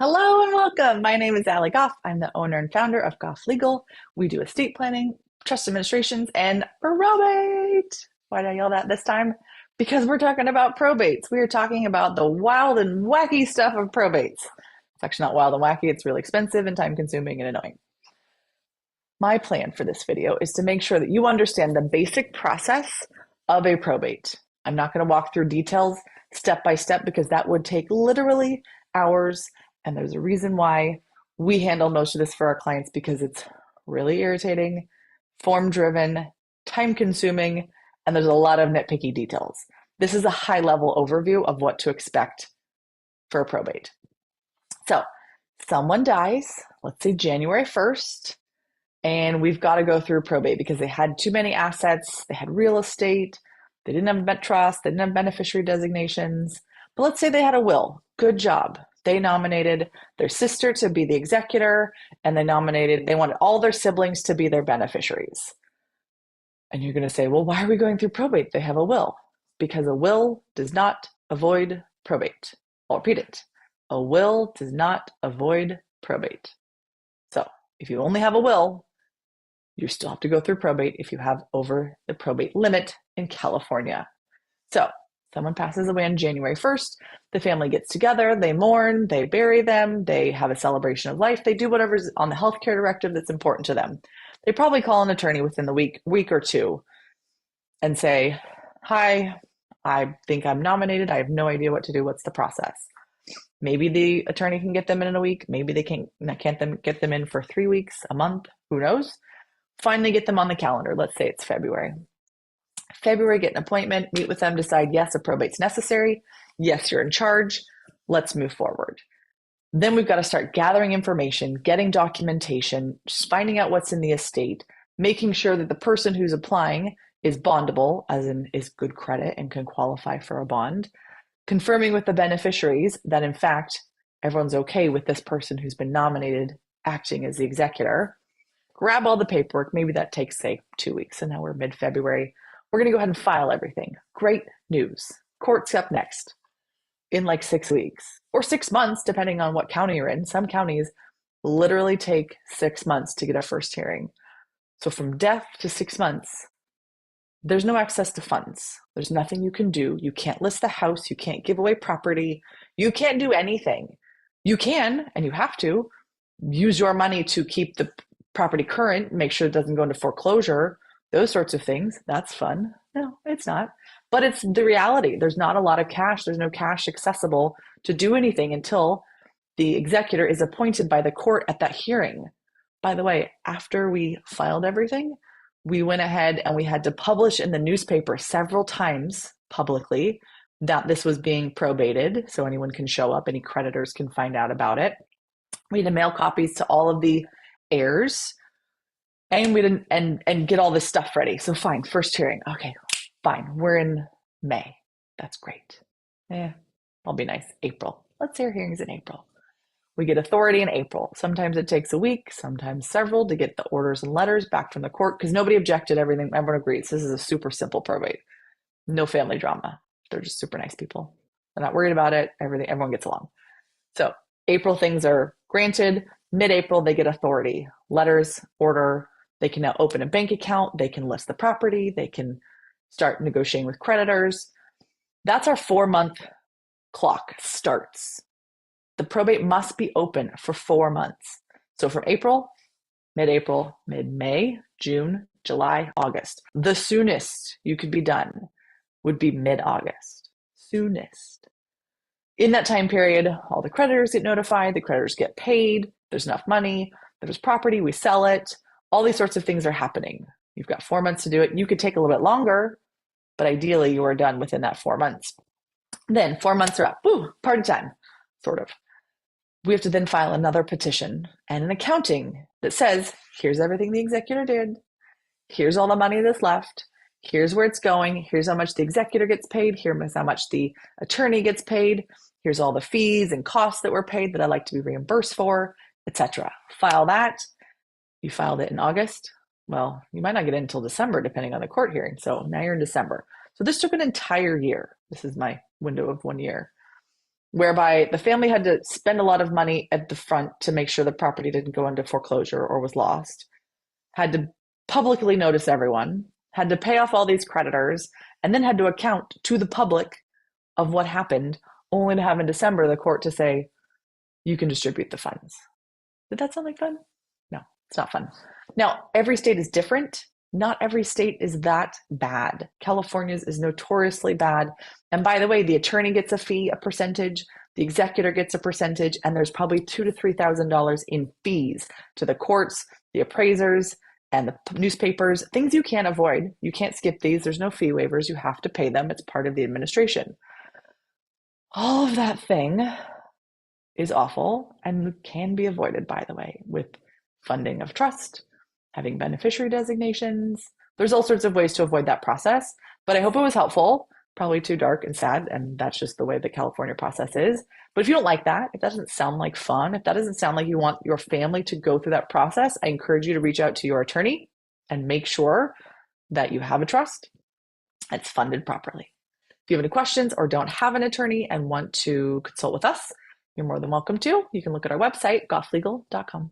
Hello and welcome. My name is Ali Goff. I'm the owner and founder of Goff Legal. We do estate planning, trust administrations, and probate. Why did I yell that this time? Because we're talking about probates. We are talking about the wild and wacky stuff of probates. It's actually not wild and wacky. It's really expensive and time consuming and annoying. My plan for this video is to make sure that you understand the basic process of a probate. I'm not going to walk through details step by step because that would take literally hours. And there's a reason why we handle most of this for our clients because it's really irritating, form driven, time consuming, and there's a lot of nitpicky details. This is a high level overview of what to expect for a probate. So, someone dies, let's say January 1st, and we've got to go through probate because they had too many assets, they had real estate, they didn't have trust, they didn't have beneficiary designations. But let's say they had a will. Good job. They nominated their sister to be the executor, and they wanted all their siblings to be their beneficiaries. And you're going to say, well, why are we going through probate? They have a will. Because a will does not avoid probate. I'll repeat it. A will does not avoid probate. So if you only have a will, you still have to go through probate if you have over the probate limit in California. So someone passes away on January 1st, the family gets together, they mourn, they bury them, they have a celebration of life, they do whatever's on the healthcare directive that's important to them. They probably call an attorney within the week or two and say, hi, I think I'm nominated, I have no idea what to do, what's the process? Maybe the attorney can get them in a week, maybe they can't get them in for 3 weeks, a month, who knows? Finally get them on the calendar, let's say it's February, get an appointment, meet with them, decide, yes, a probate's necessary. Yes, you're in charge. Let's move forward. Then we've got to start gathering information, getting documentation, just finding out what's in the estate, making sure that the person who's applying is bondable, as in is good credit and can qualify for a bond, confirming with the beneficiaries that in fact, everyone's okay with this person who's been nominated acting as the executor. Grab all the paperwork. Maybe that takes, say, 2 weeks. And now we're mid-February. We're going to go ahead and file everything. Great news. Court's up next in like 6 weeks or 6 months, depending on what county you're in. Some counties literally take 6 months to get a first hearing. So from death to 6 months, there's no access to funds. There's nothing you can do. You can't list the house. You can't give away property. You can't do anything. You can, and you have to, use your money to keep the property current, make sure it doesn't go into foreclosure, those sorts of things. That's fun. No, it's not. But it's the reality. There's not a lot of cash. There's no cash accessible to do anything until the executor is appointed by the court at that hearing. By the way, after we filed everything, we went ahead and we had to publish in the newspaper several times publicly that this was being probated, so anyone can show up, any creditors can find out about it. We had to mail copies to all of the heirs, and we didn't and get all this stuff ready. So fine, first hearing. Okay, fine. We're in May. That's great. Yeah, I'll be nice. April. Let's say our hearing's in April. We get authority in April. Sometimes it takes a week, sometimes several to get the orders and letters back from the court because nobody objected. Everything, everyone agrees. This is a super simple probate. No family drama. They're just super nice people. They're not worried about it. Everyone gets along. So April things are granted. Mid-April, they get authority. Letters, order. They can now open a bank account. They can list the property. They can start negotiating with creditors. That's our 4-month clock starts. The probate must be open for 4 months. So from April, mid-April, mid-May, June, July, August. The soonest you could be done would be mid-August. Soonest. In that time period, all the creditors get notified, the creditors get paid, there's enough money, there's property, we sell it, all these sorts of things are happening. You've got 4 months to do it. You could take a little bit longer, but ideally you are done within that 4 months. Then 4 months are up. Woo, party time, sort of. We have to then file another petition and an accounting that says, here's everything the executor did. Here's all the money that's left. Here's where it's going. Here's how much the executor gets paid. Here's how much the attorney gets paid. Here's all the fees and costs that were paid that I'd like to be reimbursed for, etc. File that. You filed it in August. Well, you might not get it until December, depending on the court hearing. So now you're in December. So this took an entire year. This is my window of 1 year. whereby the family had to spend a lot of money at the front to make sure the property didn't go into foreclosure or was lost, had to publicly notice everyone, had to pay off all these creditors, and then had to account to the public of what happened, only to have in December the court to say, you can distribute the funds. Did that sound like fun? No, it's not fun. Now, every state is different. Not every state is that bad. California's is notoriously bad. And by the way, the attorney gets a fee, a percentage, the executor gets a percentage, and there's probably $2,000 to $3,000 in fees to the courts, the appraisers, and the newspapers, things you can't avoid. You can't skip these. There's no fee waivers. You have to pay them. It's part of the administration. All of that thing is awful and can be avoided, by the way, with funding of trust, having beneficiary designations. There's all sorts of ways to avoid that process, but I hope it was helpful. Probably too dark and sad, and that's just the way the California process is. But if you don't like that, if that doesn't sound like fun, if that doesn't sound like you want your family to go through that process, I encourage you to reach out to your attorney and make sure that you have a trust that's funded properly. If you have any questions or don't have an attorney and want to consult with us, you're more than welcome to. You can look at our website, gofflegal.com.